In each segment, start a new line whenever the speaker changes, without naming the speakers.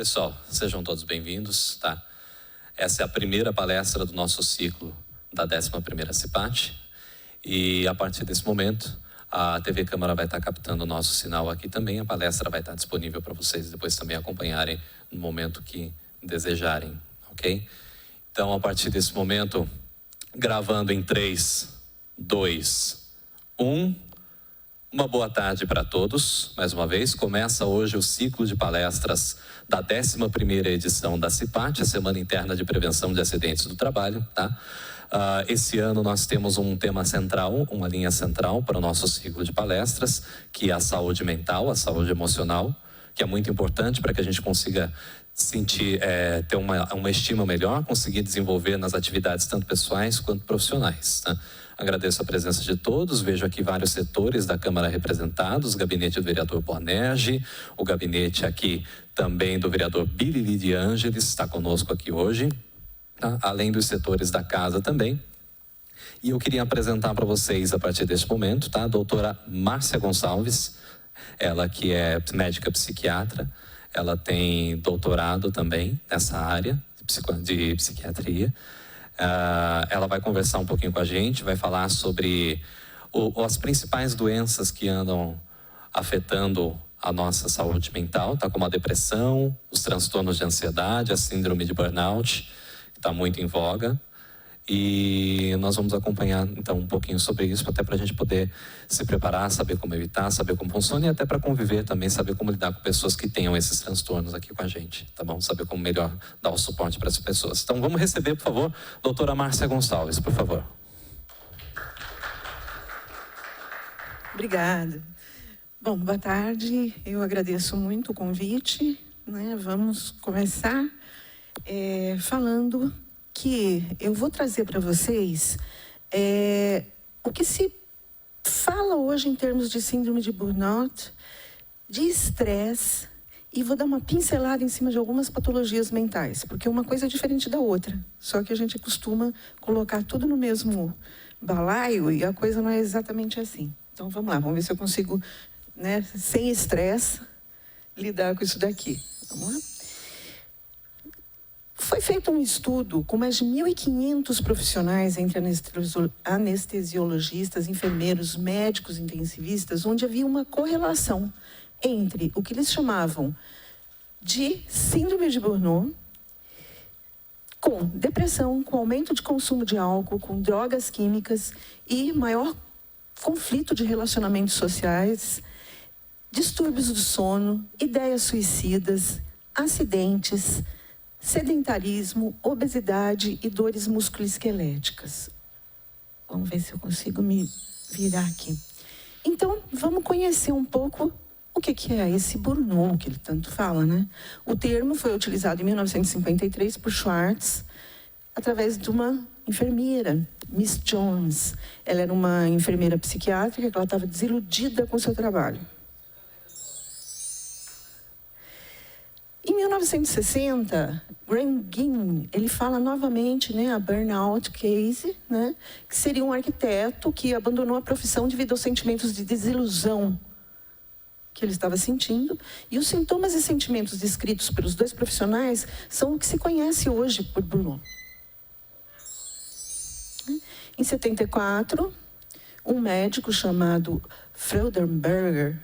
Pessoal, sejam todos bem-vindos, tá? Essa é a primeira palestra do nosso ciclo da 11ª CIPAT e a partir desse momento a TV Câmara vai estar captando o nosso sinal aqui também. A palestra vai estar disponível para vocês depois também acompanharem no momento que desejarem, ok? Então, a partir desse momento, gravando em 3, 2, 1... Uma boa tarde para todos, mais uma vez. Começa hoje o ciclo de palestras da 11ª edição da CIPAT, a Semana Interna de Prevenção de Acidentes do Trabalho, tá? Esse ano nós temos um tema central, uma linha central para o nosso ciclo de palestras, que é a saúde mental, a saúde emocional, que é muito importante para que a gente consiga sentir, ter uma estima melhor, conseguir desenvolver nas atividades tanto pessoais quanto profissionais, tá? Agradeço a presença de todos, vejo aqui vários setores da Câmara representados, o gabinete do vereador Boanerges, o gabinete aqui também do vereador Billy de Ângeles, está conosco aqui hoje, tá? Além dos setores da casa também. E eu queria apresentar para vocês, a partir deste momento, tá? A doutora Márcia Gonçalves, ela que é médica psiquiatra, ela tem doutorado também nessa área de psiquiatria. Ela vai conversar um pouquinho com a gente, vai falar sobre as principais doenças que andam afetando a nossa saúde mental, tá? Como a depressão, os transtornos de ansiedade, a síndrome de burnout, que está muito em voga. E nós vamos acompanhar, então, um pouquinho sobre isso, até para a gente poder se preparar, saber como evitar, saber como funciona e até para conviver também, saber como lidar com pessoas que tenham esses transtornos aqui com a gente, tá bom? Saber como melhor dar o suporte para essas pessoas. Então, vamos receber, por favor, a doutora Márcia Gonçalves, por favor.
Obrigada. Bom, boa tarde. Eu agradeço muito o convite, né? Vamos começar falando que eu vou trazer para vocês o que se fala hoje em termos de síndrome de burnout, de estresse, e vou dar uma pincelada em cima de algumas patologias mentais, porque uma coisa é diferente da outra, só que a gente costuma colocar tudo no mesmo balaio e a coisa não é exatamente assim. Então vamos lá, vamos ver se eu consigo, né, sem estresse, lidar com isso daqui. Vamos lá? Foi feito um estudo com mais de 1.500 profissionais, entre anestesiologistas, enfermeiros, médicos intensivistas, onde havia uma correlação entre o que eles chamavam de síndrome de burnout, com depressão, com aumento de consumo de álcool, com drogas químicas e maior conflito de relacionamentos sociais, distúrbios do sono, ideias suicidas, acidentes, sedentarismo, obesidade e dores musculoesqueléticas. Vamos ver se eu consigo me virar aqui. Então, vamos conhecer um pouco o que é esse burnout que ele tanto fala, né? O termo foi utilizado em 1953 por Schwartz, através de uma enfermeira, Miss Jones. Ela era uma enfermeira psiquiátrica que ela estava desiludida com o seu trabalho. Em 1960, Graham Greene, ele fala novamente, né, a burnout case, né, que seria um arquiteto que abandonou a profissão devido aos sentimentos de desilusão que ele estava sentindo. E os sintomas e sentimentos descritos pelos dois profissionais são o que se conhece hoje por burnout. Em 74, um médico chamado Freudenberger,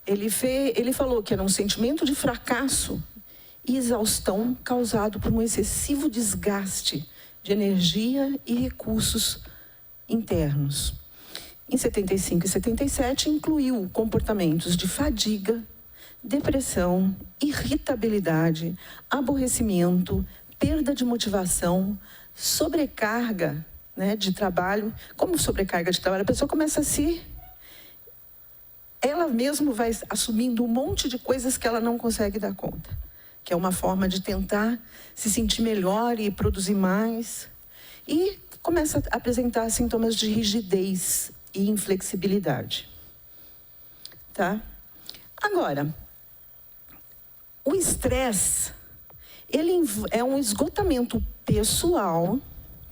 ele falou que era um sentimento de fracasso e exaustão causado por um excessivo desgaste de energia e recursos internos. Em 75 e 77, incluiu comportamentos de fadiga, depressão, irritabilidade, aborrecimento, perda de motivação, sobrecarga, né, de trabalho. Como sobrecarga de trabalho? A pessoa começa a ela mesma vai assumindo um monte de coisas que ela não consegue dar conta, que é uma forma de tentar se sentir melhor e produzir mais. E começa a apresentar sintomas de rigidez e inflexibilidade. Tá? Agora, o estresse, ele é um esgotamento pessoal,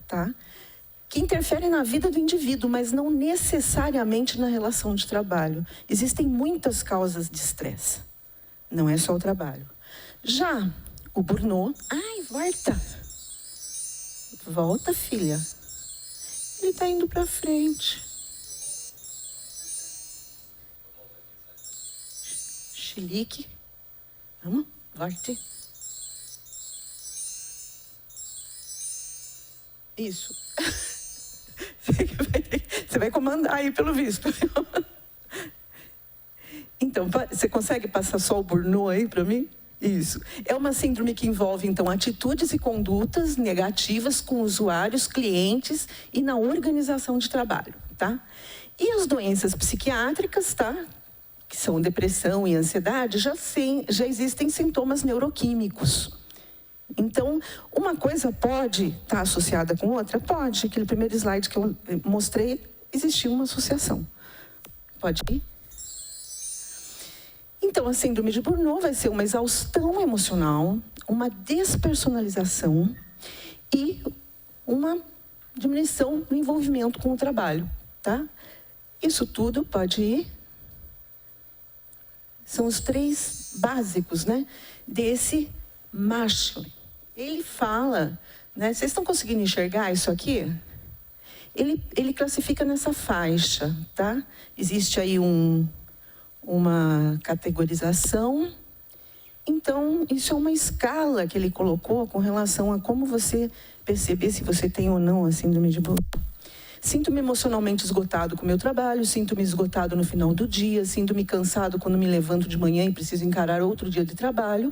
tá? Que interfere na vida do indivíduo, mas não necessariamente na relação de trabalho. Existem muitas causas de estresse, não é só o trabalho. Já o Burnout. Ai, volta! Volta, filha. Ele está indo para frente. Chilique. Vamos, volte. Isso. Você vai comandar aí, pelo visto. Então, você consegue passar só o Burnout aí para mim? Isso. É uma síndrome que envolve, então, atitudes e condutas negativas com usuários, clientes e na organização de trabalho, tá? E as doenças psiquiátricas, tá? Que são depressão e ansiedade, já existem sintomas neuroquímicos. Então, uma coisa pode estar associada com outra? Pode. Aquele primeiro slide que eu mostrei, existia uma associação. Pode ir? Então, a síndrome de Burnout vai ser uma exaustão emocional, uma despersonalização e uma diminuição no envolvimento com o trabalho, tá? Isso tudo pode ir. São os 3 básicos, né, desse Maslow's. Ele fala, né, vocês estão conseguindo enxergar isso aqui? Ele classifica nessa faixa, tá? Existe aí uma categorização. Então, isso é uma escala que ele colocou com relação a como você perceber se você tem ou não a síndrome de Burnout. Sinto-me emocionalmente esgotado com o meu trabalho, sinto-me esgotado no final do dia, sinto-me cansado quando me levanto de manhã e preciso encarar outro dia de trabalho.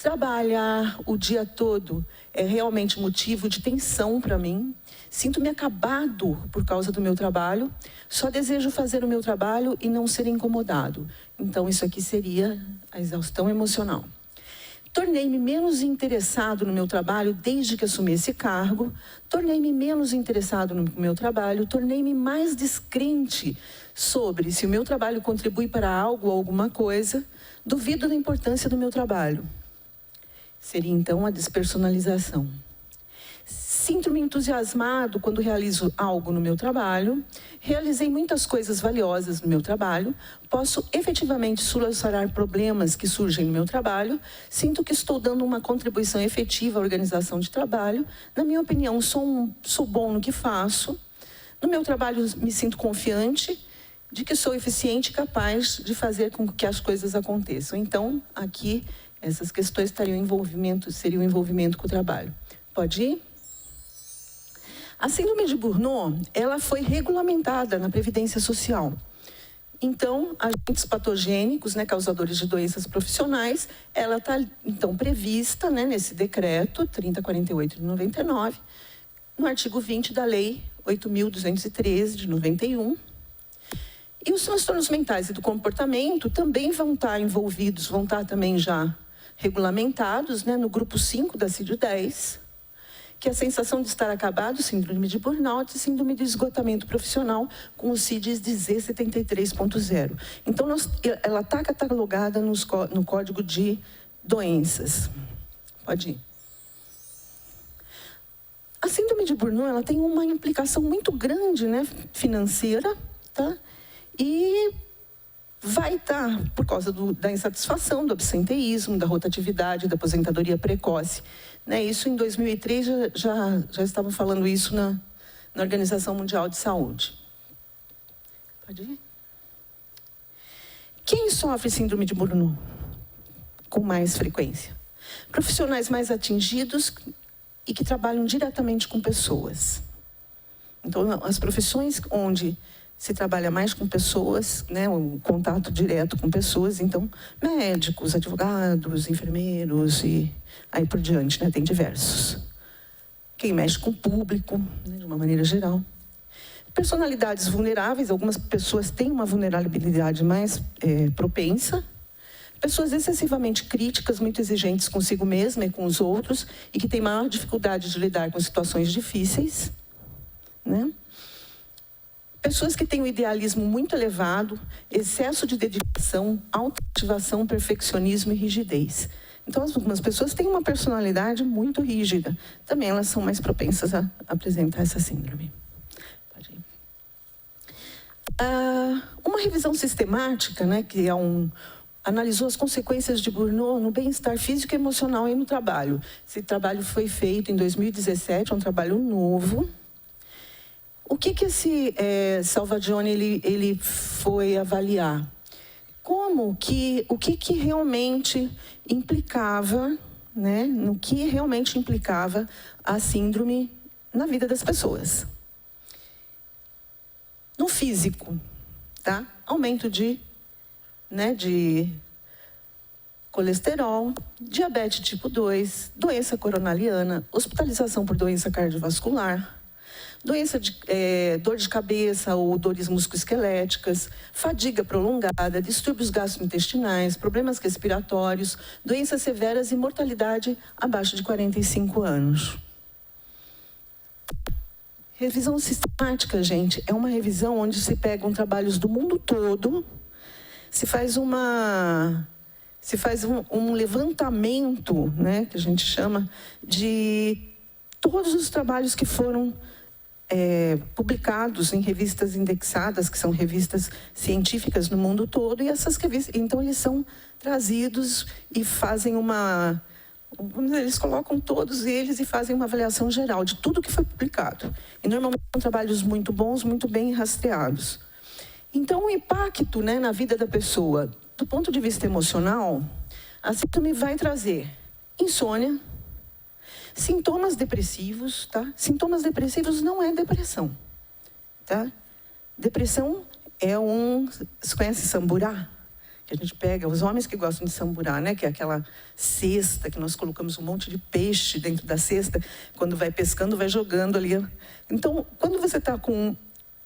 Trabalhar o dia todo é realmente motivo de tensão para mim. Sinto-me acabado por causa do meu trabalho. Só desejo fazer o meu trabalho e não ser incomodado. Então, isso aqui seria a exaustão emocional. Tornei-me menos interessado no meu trabalho desde que assumi esse cargo. Tornei-me menos interessado no meu trabalho. Tornei-me mais descrente sobre se o meu trabalho contribui para algo ou alguma coisa. Duvido da importância do meu trabalho. Seria, então, a despersonalização. Sinto-me entusiasmado quando realizo algo no meu trabalho. Realizei muitas coisas valiosas no meu trabalho. Posso efetivamente solucionar problemas que surgem no meu trabalho. Sinto que estou dando uma contribuição efetiva à organização de trabalho. Na minha opinião, sou bom no que faço. No meu trabalho, me sinto confiante de que sou eficiente e capaz de fazer com que as coisas aconteçam. Então, aqui, essas questões seriam envolvimento com o trabalho. Pode ir? A síndrome de Burnout, ela foi regulamentada na Previdência Social. Então, agentes patogênicos, né, causadores de doenças profissionais, ela está, então, prevista, né, nesse decreto 3048 de 99, no artigo 20 da Lei 8.213 de 91. E os transtornos mentais e do comportamento também vão estar envolvidos, vão estar também já regulamentados, né, no grupo 5 da CID-10, que é a sensação de estar acabado, síndrome de burnout e síndrome de esgotamento profissional, com o CID Z 73.0. Então, ela está catalogada no Código de Doenças. Pode ir. A síndrome de Burnout, ela tem uma implicação muito grande, né, financeira, tá? E vai estar por causa da insatisfação, do absenteísmo, da rotatividade, da aposentadoria precoce. Né? Isso em 2003 já estavam falando isso na Organização Mundial de Saúde. Pode ir? Quem sofre síndrome de Burnout com mais frequência? Profissionais mais atingidos e que trabalham diretamente com pessoas. Então, as profissões onde se trabalha mais com pessoas, né, o contato direto com pessoas, então, médicos, advogados, enfermeiros e aí por diante, né, tem diversos. Quem mexe com o público, né, de uma maneira geral. Personalidades vulneráveis, algumas pessoas têm uma vulnerabilidade mais propensa. Pessoas excessivamente críticas, muito exigentes consigo mesma e com os outros, e que têm maior dificuldade de lidar com situações difíceis, né? Pessoas que têm um idealismo muito elevado, excesso de dedicação, automotivação, perfeccionismo e rigidez. Então, algumas pessoas têm uma personalidade muito rígida. Também elas são mais propensas a apresentar essa síndrome. Pode ir. Uma revisão sistemática, né, que é analisou as consequências de Burnout no bem-estar físico e emocional e no trabalho. Esse trabalho foi feito em 2017, é um trabalho novo. O que esse Salvagione ele foi avaliar? O que realmente implicava, né, no que realmente implicava a síndrome na vida das pessoas. No físico, tá? Aumento de colesterol, diabetes tipo 2, doença coronariana, hospitalização por doença cardiovascular, dor de cabeça ou dores musculoesqueléticas, fadiga prolongada, distúrbios gastrointestinais, problemas respiratórios, doenças severas e mortalidade abaixo de 45 anos. Revisão sistemática, gente, é uma revisão onde se pegam trabalhos do mundo todo, se faz um levantamento, né, que a gente chama, de todos os trabalhos que foram publicados em revistas indexadas, que são revistas científicas no mundo todo, e essas revistas, então eles são trazidos e fazem eles colocam todos eles e fazem uma avaliação geral de tudo que foi publicado. E normalmente são trabalhos muito bons, muito bem rastreados. Então, o impacto, né, na vida da pessoa, do ponto de vista emocional, a síndrome vai trazer insônia, sintomas depressivos, tá? Sintomas depressivos não é depressão, tá? Depressão é Você conhece samburá? Que a gente pega, os homens que gostam de samburá, né? Que é aquela cesta que nós colocamos um monte de peixe dentro da cesta, quando vai pescando, vai jogando ali. Então, quando você está com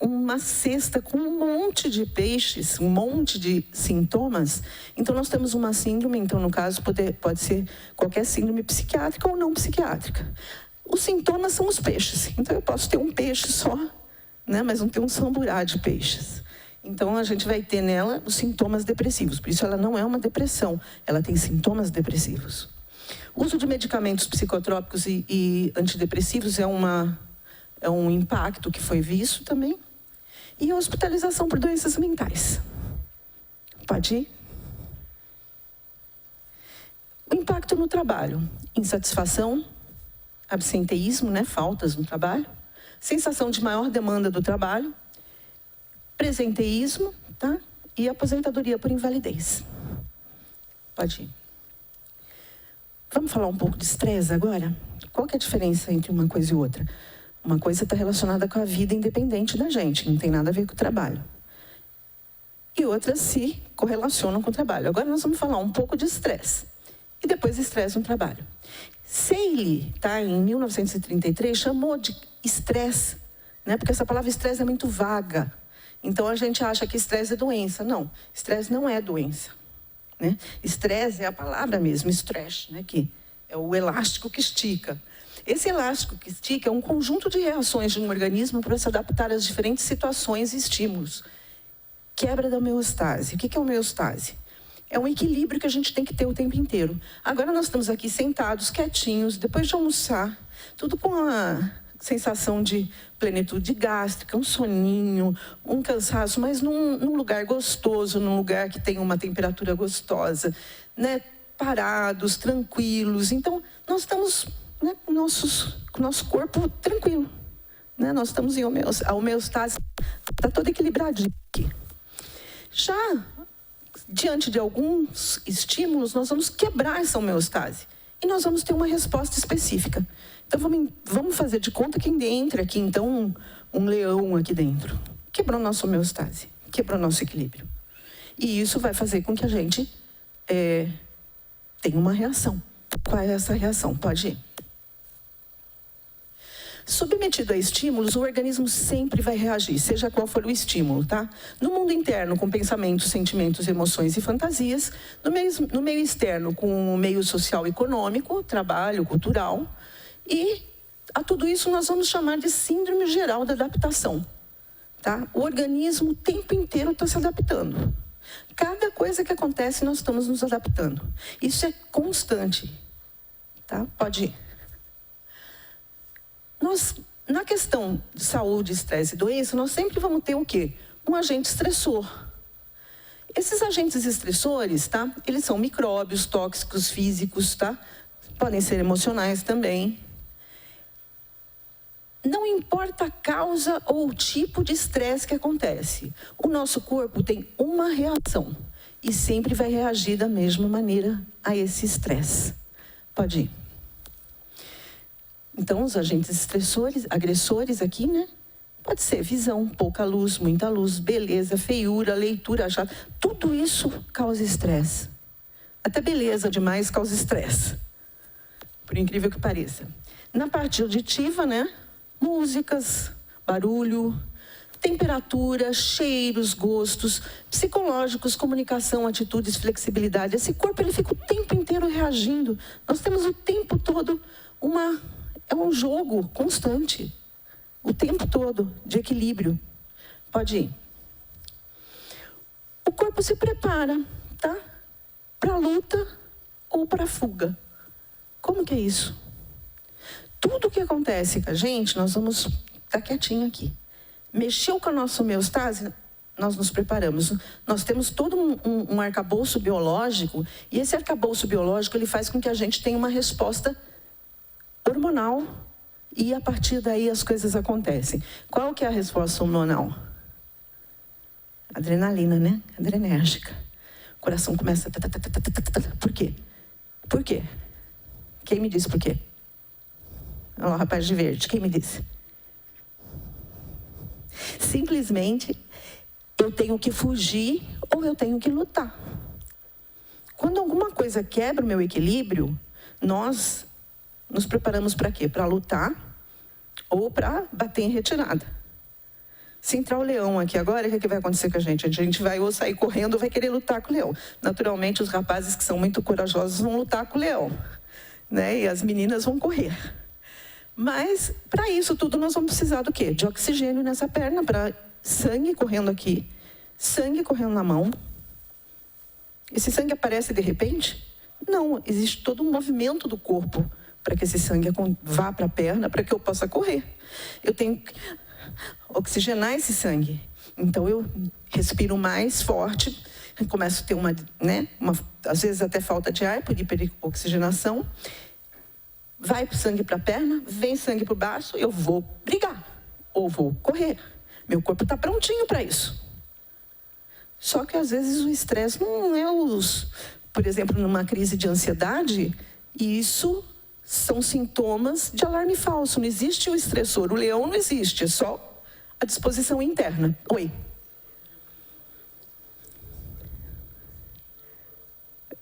uma cesta com um monte de peixes, um monte de sintomas, então nós temos uma síndrome, então no caso pode ser qualquer síndrome psiquiátrica ou não psiquiátrica. Os sintomas são os peixes, então eu posso ter um peixe só, né, mas não ter um samburá de peixes. Então a gente vai ter nela os sintomas depressivos, por isso ela não é uma depressão, ela tem sintomas depressivos. O uso de medicamentos psicotrópicos e antidepressivos é um impacto que foi visto também. E a hospitalização por doenças mentais. Pode ir? O impacto no trabalho. Insatisfação, absenteísmo, né? Faltas no trabalho. Sensação de maior demanda do trabalho. Presenteísmo, tá? E aposentadoria por invalidez. Pode ir. Vamos falar um pouco de estresse agora? Qual que é a diferença entre uma coisa e outra? Uma coisa está relacionada com a vida independente da gente, não tem nada a ver com o trabalho. E outras se correlacionam com o trabalho. Agora nós vamos falar um pouco de estresse. E depois estresse no trabalho. Seeley, tá, em 1933, chamou de estresse, né, porque essa palavra estresse é muito vaga. Então a gente acha que estresse é doença. Não, estresse não é doença. Né? Estresse é a palavra mesmo, stress, né, que é o elástico que estica. Esse elástico que estica é um conjunto de reações de um organismo para se adaptar às diferentes situações e estímulos. Quebra da homeostase. O que é homeostase? É um equilíbrio que a gente tem que ter o tempo inteiro. Agora nós estamos aqui sentados, quietinhos, depois de almoçar, tudo com a sensação de plenitude gástrica, um soninho, um cansaço, mas num lugar gostoso, num lugar que tem uma temperatura gostosa, né? Parados, tranquilos. Então, nós estamos... né, com o nosso corpo tranquilo. Né? Nós estamos em homeostase. A homeostase está toda equilibradinha aqui. Já, diante de alguns estímulos, nós vamos quebrar essa homeostase. E nós vamos ter uma resposta específica. Então, vamos fazer de conta que entra aqui, então, um leão aqui dentro. Quebrou nossa homeostase, quebrou nosso equilíbrio. E isso vai fazer com que a gente tenha uma reação. Qual é essa reação? Pode ir. Submetido a estímulos, o organismo sempre vai reagir, seja qual for o estímulo, tá? No mundo interno, com pensamentos, sentimentos, emoções e fantasias. No meio externo, com o meio social e econômico, trabalho, cultural. E a tudo isso nós vamos chamar de síndrome geral da adaptação, tá? O organismo o tempo inteiro está se adaptando. Cada coisa que acontece, nós estamos nos adaptando. Isso é constante, tá? Pode ir. Na questão de saúde, estresse e doença, nós sempre vamos ter o quê? Um agente estressor. Esses agentes estressores, tá? Eles são micróbios tóxicos físicos, tá? Podem ser emocionais também. Não importa a causa ou o tipo de estresse que acontece. O nosso corpo tem uma reação e sempre vai reagir da mesma maneira a esse estresse. Pode ir. Então, os agentes estressores, agressores aqui, né? Pode ser visão, pouca luz, muita luz, beleza, feiura, leitura, chata. Tudo isso causa estresse. Até beleza demais causa estresse. Por incrível que pareça. Na parte auditiva, né? Músicas, barulho, temperatura, cheiros, gostos, psicológicos, comunicação, atitudes, flexibilidade. Esse corpo, ele fica o tempo inteiro reagindo. Nós temos o tempo todo é um jogo constante. O tempo todo, de equilíbrio. Pode ir. O corpo se prepara, tá? Para a luta ou para a fuga. Como que é isso? Tudo que acontece com a gente, nós vamos ficar quietinho aqui. Mexeu com a nossa homeostase, nós nos preparamos. Nós temos todo um arcabouço biológico, e esse arcabouço biológico, ele faz com que a gente tenha uma resposta hormonal, e a partir daí as coisas acontecem. Qual que é a resposta hormonal? Adrenalina, né? Adrenérgica. O coração começa... Por quê? Por quê? Quem me disse por quê? Olha lá, o rapaz de verde, quem me disse? Simplesmente, eu tenho que fugir ou eu tenho que lutar. Quando alguma coisa quebra o meu equilíbrio, nós nos preparamos para quê? Para lutar ou para bater em retirada. Se entrar o leão aqui agora, o que vai acontecer com a gente? A gente vai ou sair correndo ou vai querer lutar com o leão. Naturalmente, os rapazes que são muito corajosos vão lutar com o leão, né? E as meninas vão correr. Mas, para isso tudo, nós vamos precisar do quê? De oxigênio nessa perna, para sangue correndo aqui, sangue correndo na mão. Esse sangue aparece de repente? Não, existe todo um movimento do corpo para que esse sangue vá para a perna, para que eu possa correr. Eu tenho que oxigenar esse sangue. Então, eu respiro mais forte, começo a ter às vezes até falta de ar, por hiperoxigenação. Vai sangue para a perna, vem sangue por baixo, eu vou brigar ou vou correr. Meu corpo está prontinho para isso. Só que às vezes o estresse não é por exemplo, numa crise de ansiedade, isso são sintomas de alarme falso. Não existe o estressor, o leão não existe, é só a disposição interna. Oi.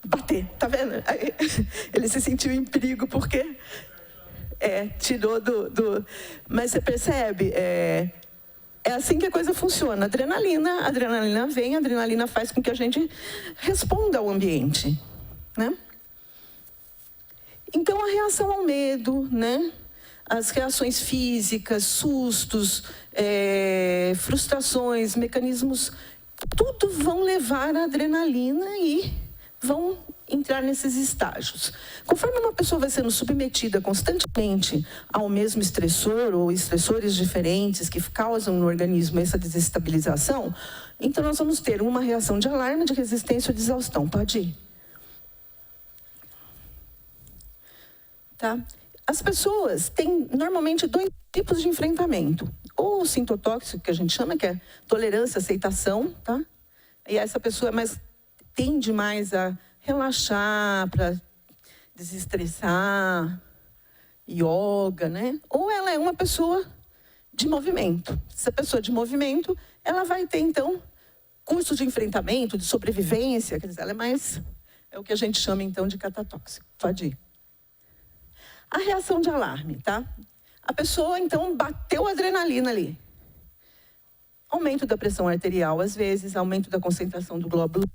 Bater, tá vendo? Ele se sentiu em perigo porque tirou Mas você percebe? É assim que a coisa funciona. A adrenalina vem, a adrenalina faz com que a gente responda ao ambiente, né? Então, a reação ao medo, né? As reações físicas, sustos, frustrações, mecanismos, tudo vão levar a adrenalina e vão entrar nesses estágios. Conforme uma pessoa vai sendo submetida constantemente ao mesmo estressor ou estressores diferentes que causam no organismo essa desestabilização, então nós vamos ter uma reação de alarme, de resistência ou de exaustão. Pode ir. Tá? As pessoas têm normalmente 2 tipos de enfrentamento. Ou o sintotóxico, que a gente chama, que é tolerância, aceitação, tá? E essa pessoa tende mais a relaxar, para desestressar, yoga, né? Ou ela é uma pessoa de movimento. Essa pessoa de movimento, ela vai ter, então, cursos de enfrentamento, de sobrevivência, quer dizer, ela é o que a gente chama, então, de catatóxico. Pode ir. A reação de alarme, tá? A pessoa, então, bateu a adrenalina ali. Aumento da pressão arterial, às vezes, aumento da concentração do glóbulo.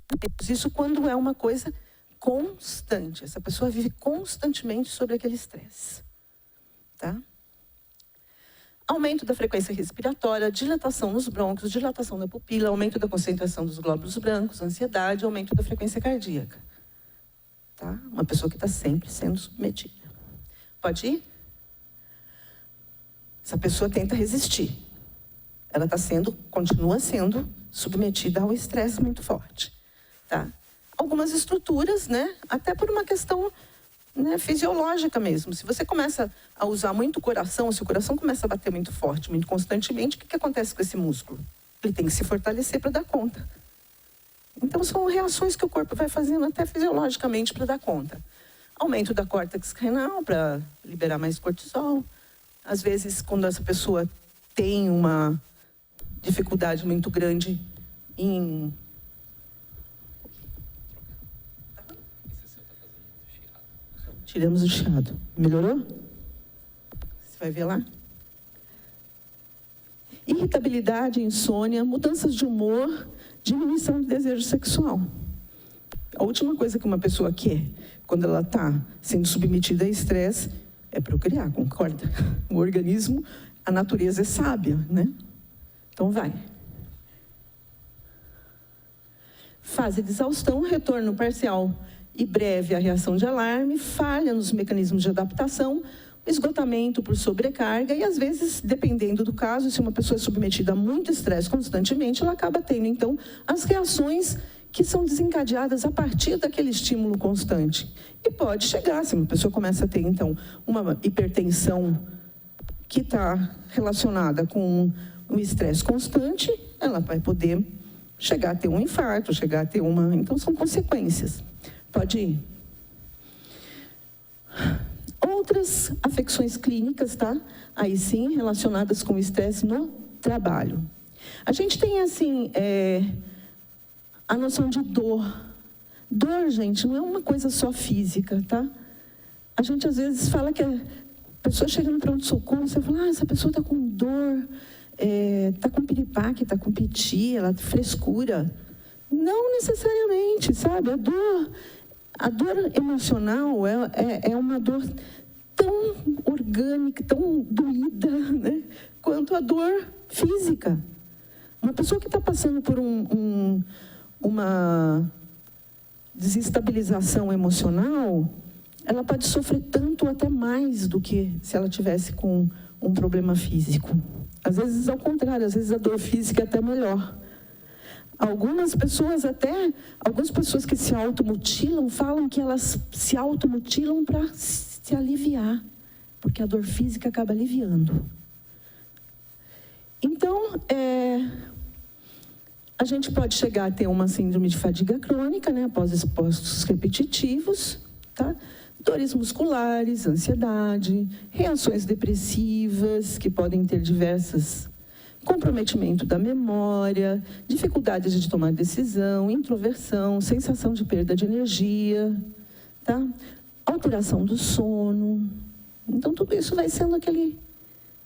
Isso quando é uma coisa constante. Essa pessoa vive constantemente sobre aquele estresse. Tá? Aumento da frequência respiratória, dilatação nos brônquios, dilatação da pupila, aumento da concentração dos glóbulos brancos, ansiedade, aumento da frequência cardíaca. Tá? Uma pessoa que está sempre sendo submetida. Pode ir? Essa pessoa tenta resistir. Ela continua sendo submetida ao estresse muito forte. tá? Algumas estruturas, né? Até por uma questão, né, fisiológica mesmo. Se você começa a usar muito o coração, se o coração começa a bater muito forte, muito constantemente, o que acontece com esse músculo? Ele tem que se fortalecer para dar conta. Então, são reações que o corpo vai fazendo até fisiologicamente para dar conta. Aumento da córtex renal para liberar mais cortisol. Às vezes, quando essa pessoa tem uma dificuldade muito grande em... Tiramos o chiado. Melhorou? Você vai ver lá? Irritabilidade, insônia, mudanças de humor, diminuição do desejo sexual. A última coisa que uma pessoa quer, quando ela está sendo submetida a estresse, é procriar, concorda? O organismo, a natureza é sábia, né? Então vai. Fase de exaustão, retorno parcial e breve à reação de alarme, falha nos mecanismos de adaptação, esgotamento por sobrecarga e, às vezes, dependendo do caso, se uma pessoa é submetida a muito estresse constantemente, ela acaba tendo, então, as reações que são desencadeadas a partir daquele estímulo constante. E pode chegar, se uma pessoa começa a ter, então, uma hipertensão que está relacionada com um estresse constante, ela vai poder chegar a ter um infarto, chegar a ter uma... Então, são consequências. Pode ir. Outras afecções clínicas, tá? Aí sim, relacionadas com o estresse no trabalho. A gente tem, assim, a noção de dor. Dor, gente, não é uma coisa só física, tá? A gente, às vezes, fala que a pessoa chega no pronto-socorro, você fala, essa pessoa está com dor, está com piripaque, está com piti, ela tem frescura. Não necessariamente, sabe? A dor emocional é uma dor tão orgânica, tão doída, né, quanto a dor física. Uma pessoa que está passando por uma desestabilização emocional, ela pode sofrer tanto até mais do que se ela tivesse com um problema físico. Às vezes, ao contrário, às vezes a dor física é até melhor. Algumas pessoas que se automutilam, falam que elas se automutilam para se aliviar, porque a dor física acaba aliviando. Então, a gente pode chegar a ter uma síndrome de fadiga crônica, né, após esforços repetitivos, tá? Dores musculares, ansiedade, reações depressivas, que podem ter diversas... comprometimento da memória, dificuldades de tomar decisão, introversão, sensação de perda de energia, tá? Alteração do sono. Então, tudo isso vai sendo aquele,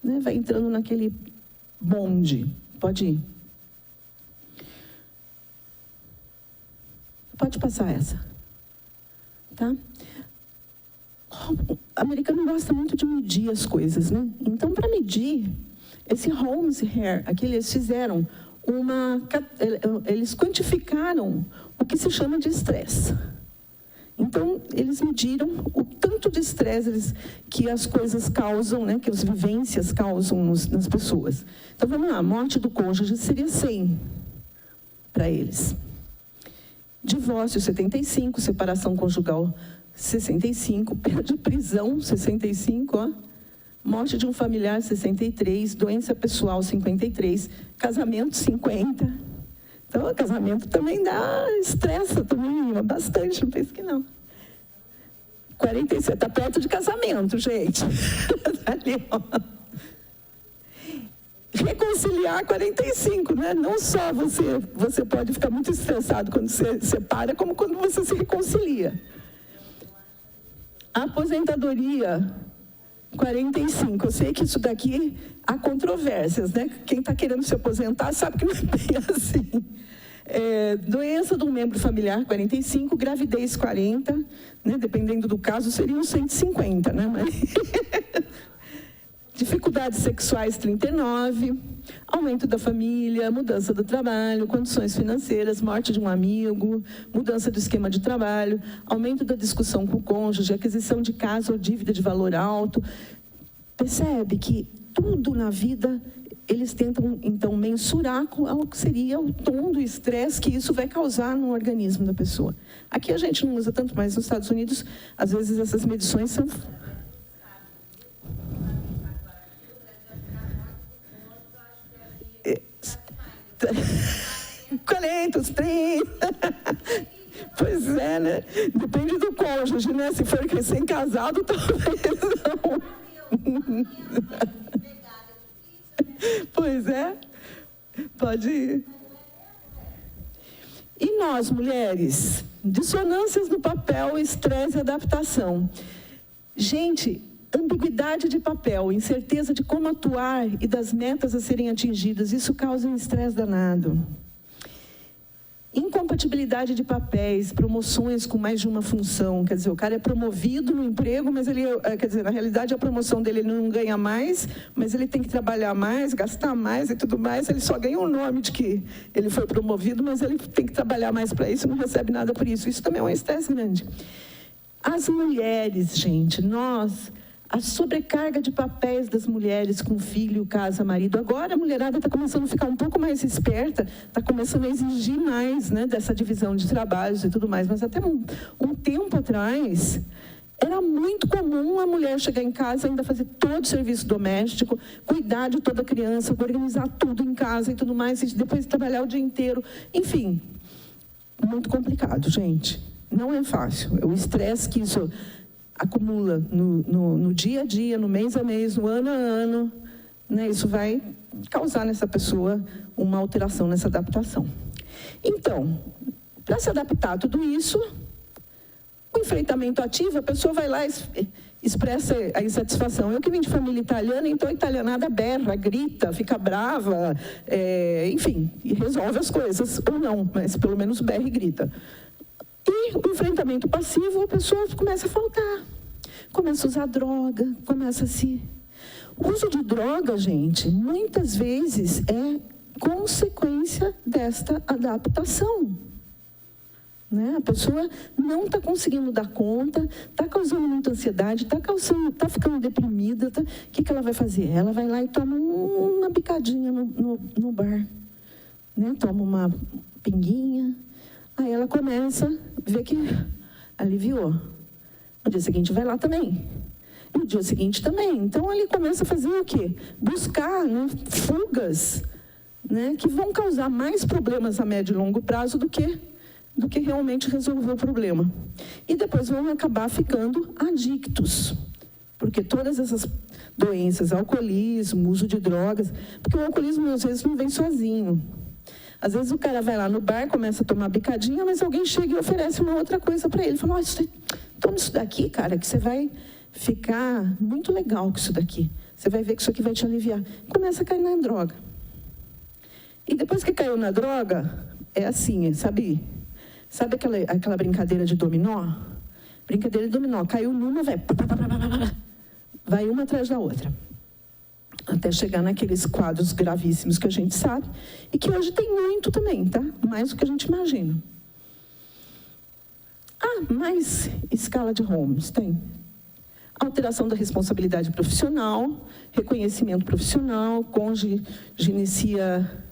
né, vai entrando naquele bonde. Pode ir. Pode passar essa. Tá? O americano gosta muito de medir as coisas, né? Então, para medir... Esse Holmes Hair, aqui eles fizeram eles quantificaram o que se chama de estresse. Então, eles mediram o tanto de estresse que as coisas causam, né, que as vivências causam nas pessoas. Então, vamos lá, a morte do cônjuge seria 100 para eles. Divórcio, 75, separação conjugal, 65, pena de prisão, 65, ó. Morte de um familiar, 63. Doença pessoal, 53. Casamento, 50. Então, o casamento também estressa também, bastante, não penso que não. 47, está perto de casamento, gente. Ali, ó. Reconciliar, 45, né? Não só você pode ficar muito estressado quando você separa, como quando você se reconcilia. Aposentadoria, 45. Eu sei que isso daqui há controvérsias, né? Quem está querendo se aposentar sabe que não é bem assim. Doença de um membro familiar, 45. Gravidez, 40. Né? Dependendo do caso, seriam 150, né? Mas... Dificuldades sexuais, 39. Aumento da família, mudança do trabalho, condições financeiras, morte de um amigo, mudança do esquema de trabalho, aumento da discussão com o cônjuge, aquisição de casa ou dívida de valor alto. Percebe que tudo na vida eles tentam, então, mensurar qual seria o tom do estresse que isso vai causar no organismo da pessoa. Aqui a gente não usa tanto, mas nos Estados Unidos, às vezes, essas medições são... Quantos, 30. Pois é, né? Depende do cônjuge, né? Se for recém-casado, talvez não. Pois é. Pode ir. E nós, mulheres? Dissonâncias no papel, estresse e adaptação. Gente, ambiguidade de papel, incerteza de como atuar e das metas a serem atingidas, isso causa um estresse danado. Incompatibilidade de papéis, promoções com mais de uma função, quer dizer, o cara é promovido no emprego, mas ele, quer dizer, na realidade a promoção dele ele não ganha mais, mas ele tem que trabalhar mais, gastar mais e tudo mais, ele só ganha o nome de que ele foi promovido, mas ele tem que trabalhar mais para isso e não recebe nada por isso. Isso também é um estresse grande. As mulheres, gente, a sobrecarga de papéis das mulheres com filho, casa, marido. Agora a mulherada está começando a ficar um pouco mais esperta, está começando a exigir mais, né, dessa divisão de trabalhos e tudo mais. Mas até um tempo atrás, era muito comum a mulher chegar em casa, ainda fazer todo o serviço doméstico, cuidar de toda a criança, organizar tudo em casa e tudo mais, e depois trabalhar o dia inteiro. Enfim, muito complicado, gente. Não é fácil. O estresse que isso acumula no dia a dia, no mês a mês, no ano a ano, né? Isso vai causar nessa pessoa uma alteração nessa adaptação. Então, para se adaptar a tudo isso, o enfrentamento ativo, a pessoa vai lá e expressa a insatisfação. Eu que vim de família italiana, então a italianada berra, grita, fica brava, enfim, e resolve as coisas, ou não, mas pelo menos berra e grita. E o enfrentamento passivo, a pessoa começa a faltar, começa a usar droga, começa a se... O uso de droga, gente, muitas vezes é consequência desta adaptação. Né? A pessoa não está conseguindo dar conta, está causando muita ansiedade, está ficando deprimida. O que ela vai fazer? Ela vai lá e toma uma bicadinha no bar. Né? Toma uma pinguinha. Aí ela começa a ver que aliviou. No dia seguinte vai lá também. No dia seguinte também. Então ele começa a fazer o quê? Buscar, né, fugas, né, que vão causar mais problemas a médio e longo prazo do que realmente resolver o problema. E depois vão acabar ficando adictos. Porque todas essas doenças, alcoolismo, uso de drogas, porque o alcoolismo às vezes não vem sozinho. Às vezes o cara vai lá no bar, começa a tomar bicadinha, mas alguém chega e oferece uma outra coisa para ele. Fala, toma isso daqui, cara, que você vai ficar muito legal com isso daqui. Você vai ver que isso aqui vai te aliviar. Começa a cair na droga. E depois que caiu na droga, é assim, sabe? Sabe aquela brincadeira de dominó? Brincadeira de dominó. Caiu numa, vai uma atrás da outra. Até chegar naqueles quadros gravíssimos que a gente sabe, e que hoje tem muito também, tá? Mais do que a gente imagina. Mais escala de Holmes, tem. Alteração da responsabilidade profissional, reconhecimento profissional, cônjuge inicia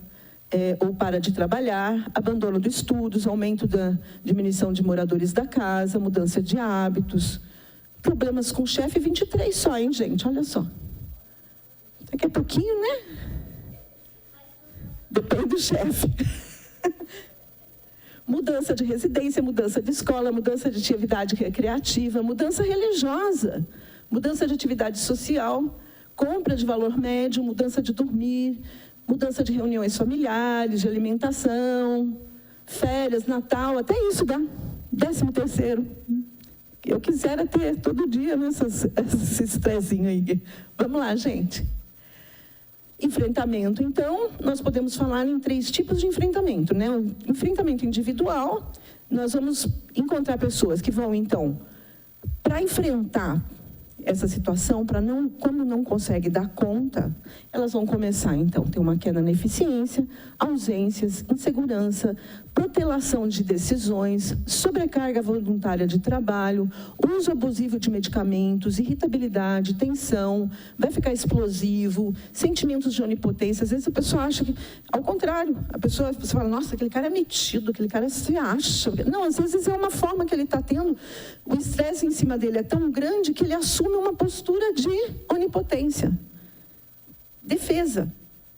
ou para de trabalhar, abandono dos estudos, aumento da diminuição de moradores da casa, mudança de hábitos, problemas com o chefe, 23 só, hein, gente? Olha só. Daqui a pouquinho, né? Depende do chefe. Mudança de residência, mudança de escola, mudança de atividade recreativa, mudança religiosa, mudança de atividade social, compra de valor médio, mudança de dormir, mudança de reuniões familiares, de alimentação, férias, Natal, até isso dá 13º. Eu quisera ter todo dia, né, esse estressinho aí. Vamos lá, gente. Enfrentamento, então, nós podemos falar em 3 tipos de enfrentamento, né? O enfrentamento individual, nós vamos encontrar pessoas que vão, então, para enfrentar essa situação, quando não consegue dar conta, elas vão começar, então, a ter uma queda na eficiência, ausências, insegurança, protelação de decisões, sobrecarga voluntária de trabalho, uso abusivo de medicamentos, irritabilidade, tensão, vai ficar explosivo, sentimentos de onipotência. Às vezes a pessoa acha que, ao contrário, você fala, nossa, aquele cara é metido, aquele cara se acha. Não, às vezes é uma forma que ele está tendo, o estresse em cima dele é tão grande que ele assume uma postura de onipotência, defesa.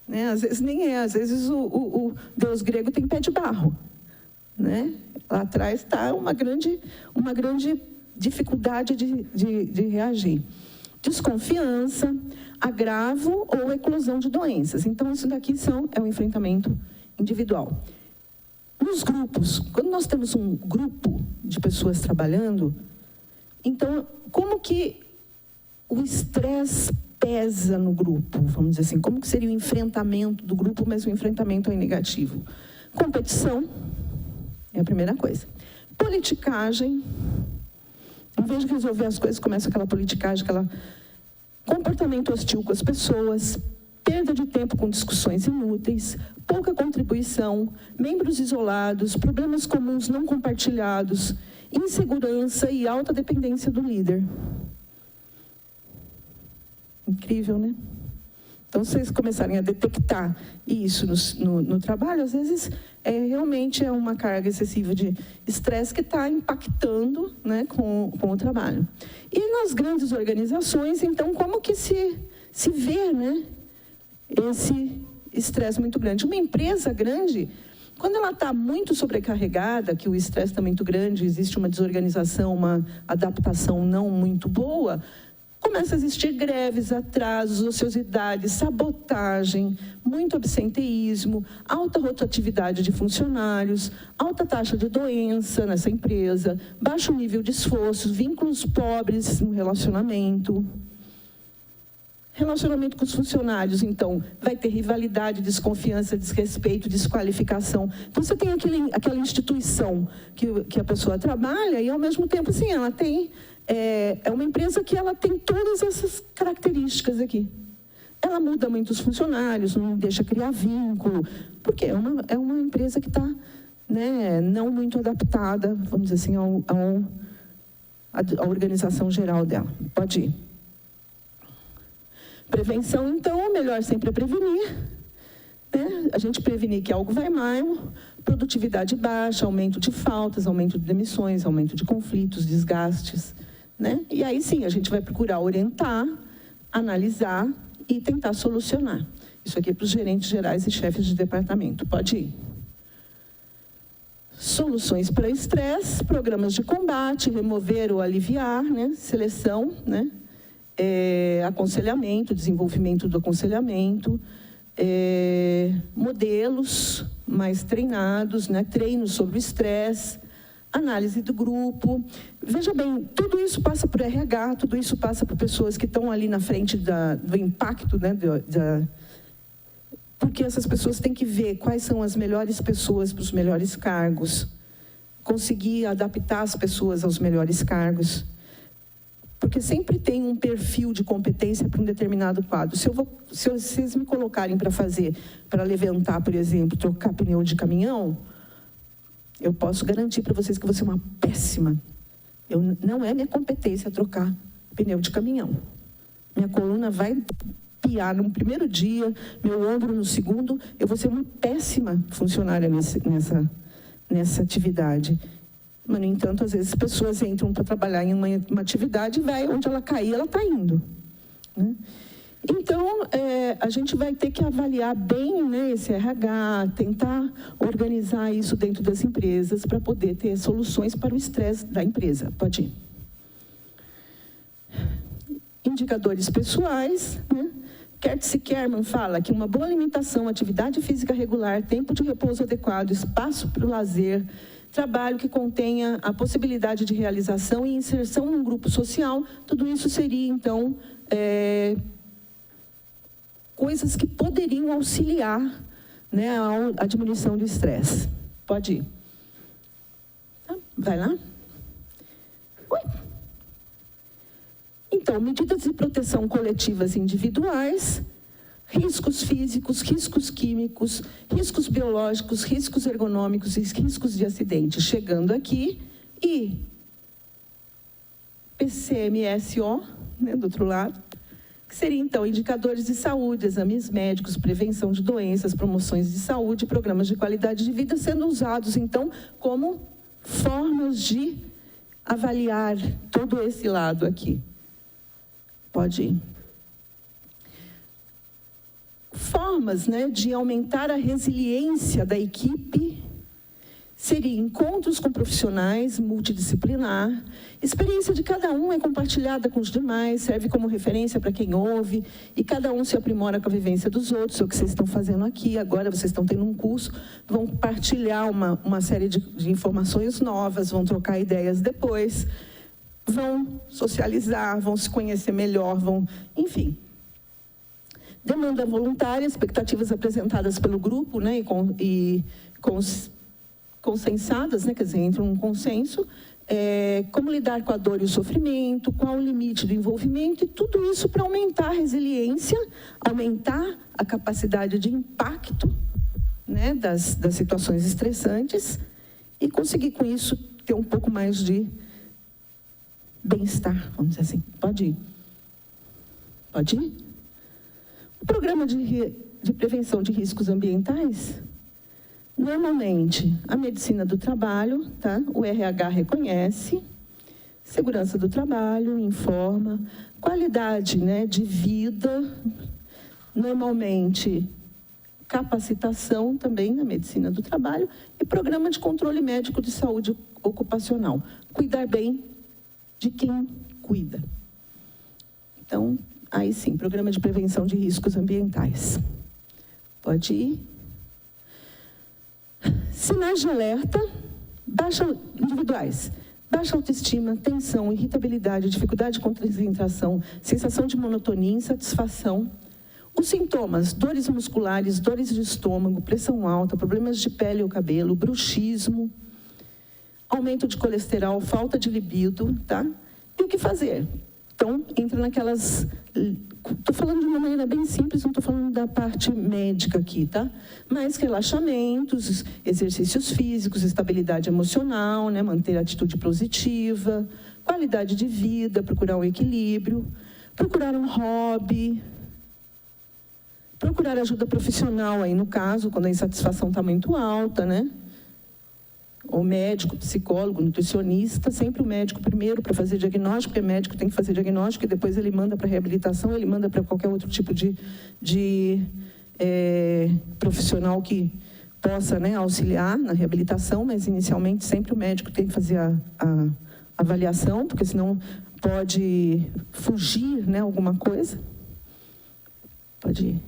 Né? Às vezes nem é, às vezes o deus grego tem pé de barro. Né? Lá atrás está uma grande dificuldade de reagir. Desconfiança, agravo ou eclosão de doenças. Então, isso daqui é um enfrentamento individual. Nos grupos, quando nós temos um grupo de pessoas trabalhando, então, como que o estresse pesa no grupo, vamos dizer assim, como que seria o enfrentamento do grupo, mas o enfrentamento é negativo? Competição é a primeira coisa. Politicagem, em vez de resolver as coisas, começa aquela politicagem, comportamento hostil com as pessoas, perda de tempo com discussões inúteis, pouca contribuição, membros isolados, problemas comuns não compartilhados, insegurança e alta dependência do líder. Incrível, né? Então, se vocês começarem a detectar isso no trabalho, às vezes realmente é uma carga excessiva de estresse que está impactando, né, com o trabalho. E nas grandes organizações, então, como que se vê, né, esse estresse muito grande? Uma empresa grande, quando ela está muito sobrecarregada, que o estresse está muito grande, existe uma desorganização, uma adaptação não muito boa, começa a existir greves, atrasos, ociosidade, sabotagem, muito absenteísmo, alta rotatividade de funcionários, alta taxa de doença nessa empresa, baixo nível de esforço, vínculos pobres no relacionamento. Relacionamento com os funcionários, então, vai ter rivalidade, desconfiança, desrespeito, desqualificação. Então, você tem aquela instituição que a pessoa trabalha e, ao mesmo tempo, assim, ela tem... É uma empresa que ela tem todas essas características aqui. Ela muda muito os funcionários, não deixa criar vínculo, porque é uma empresa que está, né, não muito adaptada, vamos dizer assim, à organização geral dela. Pode ir. Prevenção, então, melhor sempre é prevenir. Né? A gente prevenir que algo vai mal, produtividade baixa, aumento de faltas, aumento de demissões, aumento de conflitos, desgastes. Né? E aí sim, a gente vai procurar orientar, analisar e tentar solucionar. Isso aqui é para os gerentes gerais e chefes de departamento. Pode ir. Soluções para estresse, programas de combate, remover ou aliviar, né? Seleção, né? Aconselhamento, desenvolvimento do aconselhamento, modelos mais treinados, né? Treinos sobre o estresse, análise do grupo. Veja bem, tudo isso passa por RH, tudo isso passa por pessoas que estão ali na frente do impacto, né, porque essas pessoas têm que ver quais são as melhores pessoas para os melhores cargos, conseguir adaptar as pessoas aos melhores cargos, porque sempre tem um perfil de competência para um determinado quadro. Se vocês me colocarem para levantar, por exemplo, trocar pneu de caminhão, eu posso garantir para vocês que vou ser uma péssima. Não é minha competência trocar pneu de caminhão. Minha coluna vai piar no primeiro dia, meu ombro no segundo, eu vou ser uma péssima funcionária nessa atividade. Mas, no entanto, às vezes as pessoas entram para trabalhar em uma atividade e onde ela cair, ela está indo. Né? Então, a gente vai ter que avaliar bem, né, esse RH, tentar organizar isso dentro das empresas para poder ter soluções para o estresse da empresa. Pode ir. Indicadores pessoais, né? Kertz Kerman fala que uma boa alimentação, atividade física regular, tempo de repouso adequado, espaço para o lazer, trabalho que contenha a possibilidade de realização e inserção num grupo social, tudo isso seria, então, coisas que poderiam auxiliar, né, a diminuição do estresse. Pode ir. Tá? Vai lá. Oi. Então, medidas de proteção coletivas individuais, riscos físicos, riscos químicos, riscos biológicos, riscos ergonômicos e riscos de acidente. Chegando aqui, e PCMSO, né, do outro lado, que seriam, então, indicadores de saúde, exames médicos, prevenção de doenças, promoções de saúde, programas de qualidade de vida, sendo usados, então, como formas de avaliar todo esse lado aqui. Pode ir. Formas, né, de aumentar a resiliência da equipe seriam encontros com profissionais, multidisciplinar. Experiência de cada um é compartilhada com os demais, serve como referência para quem ouve, e cada um se aprimora com a vivência dos outros. É o que vocês estão fazendo aqui. Agora vocês estão tendo um curso, vão partilhar uma série de informações novas, vão trocar ideias depois, vão socializar, vão se conhecer melhor, enfim. Demanda voluntária, expectativas apresentadas pelo grupo, né, e consensadas, né, quer dizer, entre um consenso, como lidar com a dor e o sofrimento, qual o limite do envolvimento, e tudo isso para aumentar a resiliência, aumentar a capacidade de impacto, né, das situações estressantes, e conseguir com isso ter um pouco mais de bem-estar, vamos dizer assim. Pode ir. Pode ir? O programa de prevenção de riscos ambientais, normalmente, a medicina do trabalho, tá? O RH reconhece, segurança do trabalho, informa, qualidade, né, de vida, normalmente, capacitação também na medicina do trabalho e programa de controle médico de saúde ocupacional. Cuidar bem de quem cuida. Então, aí sim, programa de prevenção de riscos ambientais. Pode ir. Sinais de alerta, individuais. Baixa autoestima, tensão, irritabilidade, dificuldade de concentração, sensação de monotonia, insatisfação. Os sintomas: dores musculares, dores de estômago, pressão alta, problemas de pele ou cabelo, bruxismo, aumento de colesterol, falta de libido, tá? E o que fazer? Então, entra naquelas... Estou falando de uma maneira bem simples, não estou falando da parte médica aqui, tá? Mas relaxamentos, exercícios físicos, estabilidade emocional, né? Manter a atitude positiva, qualidade de vida, procurar um equilíbrio, procurar um hobby, procurar ajuda profissional aí, no caso, quando a insatisfação está muito alta, né? O médico, psicólogo, nutricionista, sempre o médico primeiro para fazer diagnóstico, porque o médico tem que fazer diagnóstico e depois ele manda para reabilitação, ele manda para qualquer outro tipo de profissional que possa, né, auxiliar na reabilitação, mas inicialmente sempre o médico tem que fazer a avaliação, porque senão pode fugir, né, alguma coisa. Pode ir.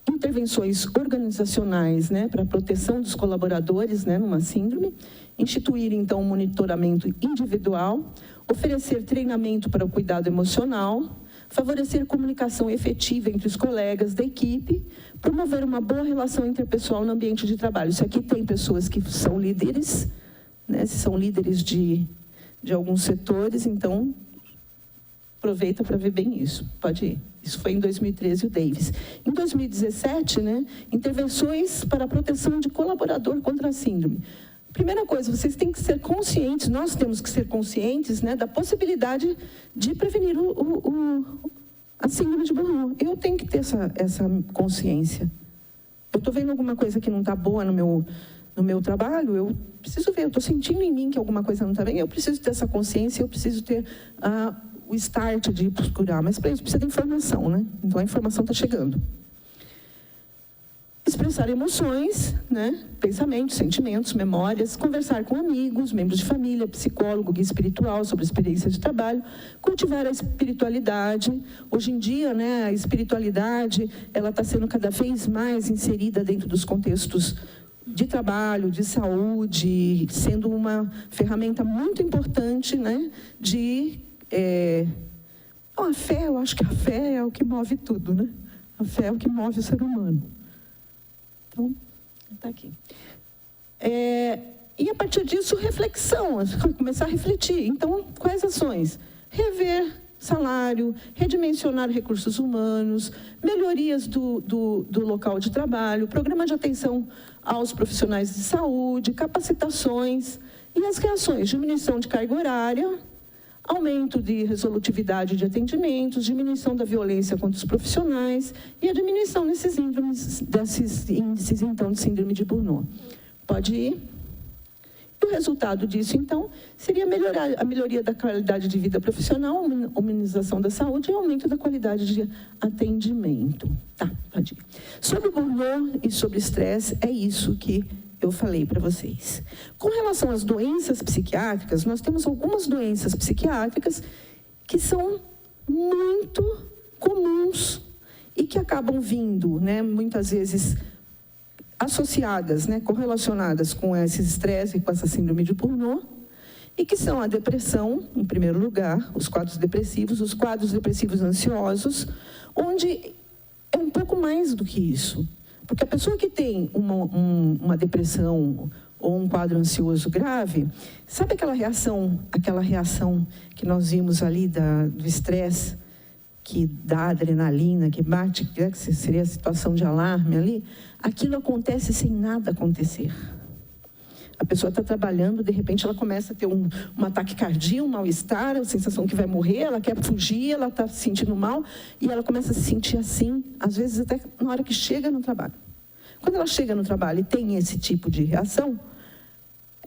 Intervenções organizacionais, né, para a proteção dos colaboradores, né, numa síndrome, instituir, então, um monitoramento individual, oferecer treinamento para o cuidado emocional, favorecer comunicação efetiva entre os colegas da equipe, promover uma boa relação interpessoal no ambiente de trabalho. Isso aqui tem pessoas que são líderes, né, são líderes de alguns setores, então, aproveita para ver bem isso. Pode ir. Isso foi em 2013, o Davis. Em 2017, né, intervenções para a proteção de colaborador contra a síndrome. Primeira coisa, vocês têm que ser conscientes, nós temos que ser conscientes, né, da possibilidade de prevenir a síndrome de Burnout. Eu tenho que ter essa consciência. Eu estou vendo alguma coisa que não está boa no meu trabalho, eu preciso ver, eu estou sentindo em mim que alguma coisa não está bem, eu preciso ter essa consciência, eu preciso ter o start de procurar, mas para isso precisa de informação, né? Então a informação está chegando. Expressar emoções, né? Pensamentos, sentimentos, memórias, conversar com amigos, membros de família, psicólogo, guia espiritual sobre experiência de trabalho, cultivar a espiritualidade. Hoje em dia, né, a espiritualidade, ela está sendo cada vez mais inserida dentro dos contextos de trabalho, de saúde, sendo uma ferramenta muito importante, né, a fé, eu acho que a fé é o que move tudo, né? A fé é o que move o ser humano. Então, está aqui. E, a partir disso, reflexão, começar a refletir. Então, quais ações? Rever salário, redimensionar recursos humanos, melhorias do local de trabalho, programa de atenção aos profissionais de saúde, capacitações e as reações, diminuição de carga horária, aumento de resolutividade de atendimentos, diminuição da violência contra os profissionais e a diminuição desses índices, então, de síndrome de Burnout. Pode ir. E o resultado disso, então, seria a melhoria da qualidade de vida profissional, humanização da saúde e aumento da qualidade de atendimento. Tá, pode ir. Sobre o burnout e sobre o estresse, é isso que eu falei para vocês. Com relação às doenças psiquiátricas, nós temos algumas doenças psiquiátricas que são muito comuns e que acabam vindo, né, muitas vezes associadas, né, correlacionadas com esse estresse e com essa síndrome de Burnout, e que são a depressão, em primeiro lugar, os quadros depressivos ansiosos, onde é um pouco mais do que isso. Porque a pessoa que tem uma depressão ou um quadro ansioso grave, sabe aquela reação que nós vimos ali do estresse, que dá adrenalina, que bate, que seria a situação de alarme ali? Aquilo acontece sem nada acontecer. A pessoa está trabalhando, de repente ela começa a ter um ataque cardíaco, um mal-estar, a sensação que vai morrer, ela quer fugir, ela está se sentindo mal, e ela começa a se sentir assim, às vezes até na hora que chega no trabalho. Quando ela chega no trabalho e tem esse tipo de reação,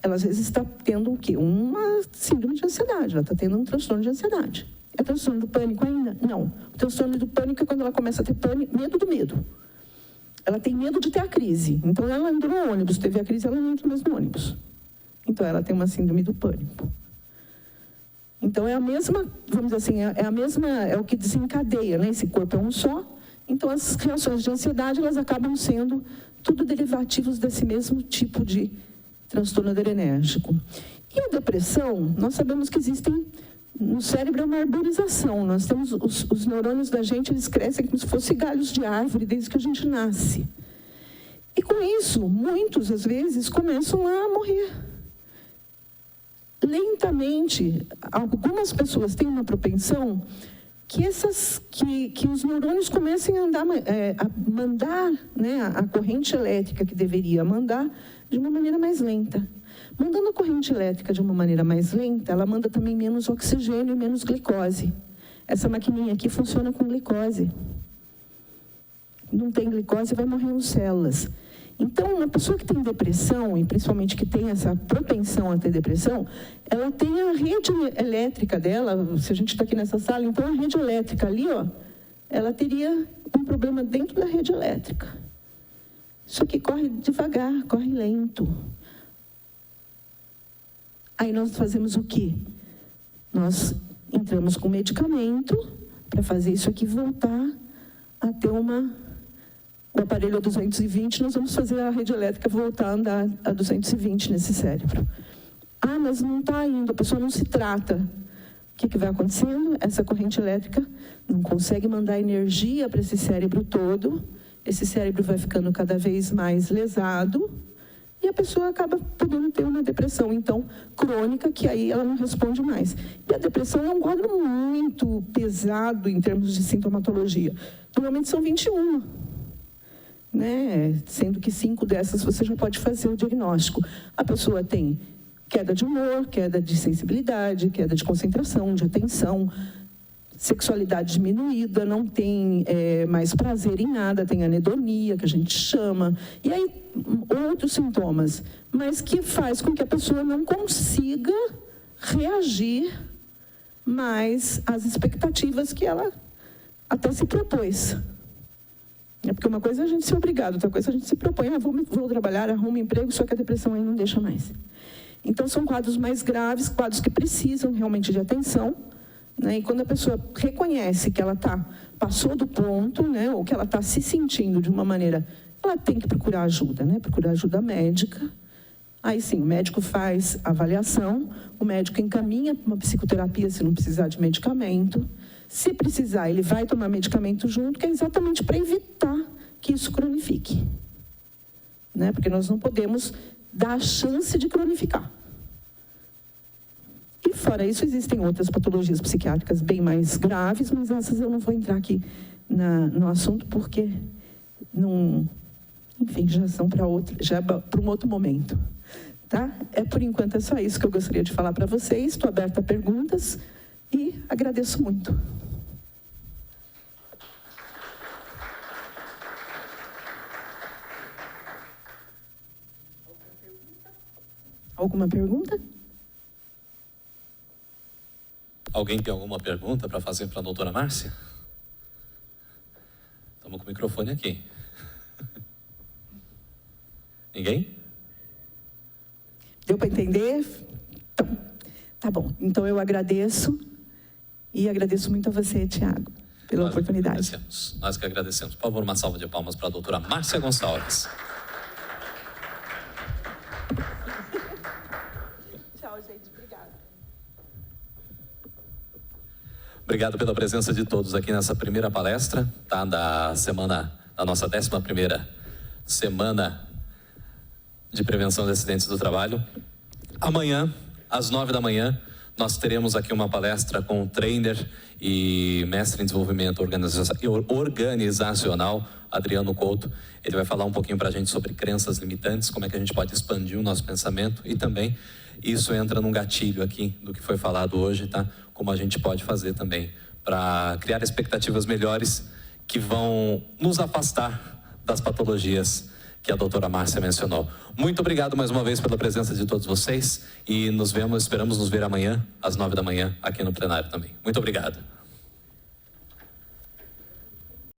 ela às vezes está tendo o quê? Uma síndrome de ansiedade, ela está tendo um transtorno de ansiedade. É transtorno do pânico ainda? Não. O transtorno do pânico é quando ela começa a ter medo do medo. Ela tem medo de ter a crise. Então, ela entrou no ônibus, teve a crise, ela não entra mais no ônibus. Então, ela tem uma síndrome do pânico. Então, é a mesma, vamos dizer assim, é o que desencadeia, né? Esse corpo é um só. Então, as reações de ansiedade, elas acabam sendo tudo derivativos desse mesmo tipo de transtorno adrenérgico. E a depressão, nós sabemos que existem, no cérebro é uma arborização. Nós temos os neurônios da gente, eles crescem como se fossem galhos de árvore desde que a gente nasce. E com isso, muitos, às vezes, começam a morrer. Lentamente, algumas pessoas têm uma propensão que os neurônios comecem a mandar, né, a corrente elétrica que deveria mandar de uma maneira mais lenta. Mandando a corrente elétrica de uma maneira mais lenta, ela manda também menos oxigênio e menos glicose. Essa maquininha aqui funciona com glicose. Não tem glicose, vai morrendo células. Então, uma pessoa que tem depressão, e principalmente que tem essa propensão a ter depressão, ela tem a rede elétrica dela, se a gente está aqui nessa sala, então a rede elétrica ali, ó, ela teria um problema dentro da rede elétrica. Isso aqui corre devagar, corre lento. Aí nós fazemos o quê? Nós entramos com medicamento para fazer isso aqui voltar a ter o aparelho a 220, nós vamos fazer a rede elétrica voltar a andar a 220 nesse cérebro. Ah, mas não está indo, a pessoa não se trata. O que vai acontecendo? Essa corrente elétrica não consegue mandar energia para esse cérebro todo, esse cérebro vai ficando cada vez mais lesado, e a pessoa acaba podendo ter uma depressão, então, crônica, que aí ela não responde mais. E a depressão é um quadro muito pesado em termos de sintomatologia. Normalmente são 21. Né? Sendo que 5 dessas você já pode fazer o diagnóstico. A pessoa tem queda de humor, queda de sensibilidade, queda de concentração, de atenção, sexualidade diminuída, não tem mais prazer em nada, tem anedonia, que a gente chama, e aí outros sintomas, mas que faz com que a pessoa não consiga reagir mais às expectativas que ela até se propôs. É porque uma coisa é a gente ser obrigado, outra coisa é a gente se propõe, vou trabalhar, arrumo emprego, só que a depressão aí não deixa mais. Então, são quadros mais graves, quadros que precisam realmente de atenção, né? E quando a pessoa reconhece que ela passou do ponto, né? Ou que ela está se sentindo de uma maneira, ela tem que procurar ajuda, né? Procurar ajuda médica. Aí sim, o médico faz a avaliação, o médico encaminha para uma psicoterapia se não precisar de medicamento. Se precisar, ele vai tomar medicamento junto, que é exatamente para evitar que isso cronifique. Né? Porque nós não podemos dá a chance de cronificar. E fora isso, existem outras patologias psiquiátricas bem mais graves, mas essas eu não vou entrar aqui no assunto, porque não, enfim, já são para um outro momento. Tá? Por enquanto é só isso que eu gostaria de falar para vocês. Estou aberta a perguntas e agradeço muito. Alguma pergunta?
Alguém tem alguma pergunta para fazer para a doutora Márcia? Estamos com o microfone aqui. Ninguém?
Deu para entender? Então, tá bom. Então eu agradeço e agradeço muito a você, Tiago, pela oportunidade.
Nós que agradecemos. Por favor, uma salva de palmas para a doutora Márcia Gonçalves.
Tchau, gente. Obrigada.
Obrigado pela presença de todos aqui nessa primeira palestra, tá? Da nossa 11ª semana de prevenção de acidentes do trabalho. Amanhã, às 9 da manhã, nós teremos aqui uma palestra com o trainer e mestre em desenvolvimento organizacional, Adriano Couto. Ele vai falar um pouquinho para a gente sobre crenças limitantes, como é que a gente pode expandir o nosso pensamento e também isso entra num gatilho aqui do que foi falado hoje, tá? Como a gente pode fazer também para criar expectativas melhores que vão nos afastar das patologias que a doutora Márcia mencionou. Muito obrigado mais uma vez pela presença de todos vocês e esperamos nos ver amanhã às 9 da manhã aqui no plenário também. Muito obrigado.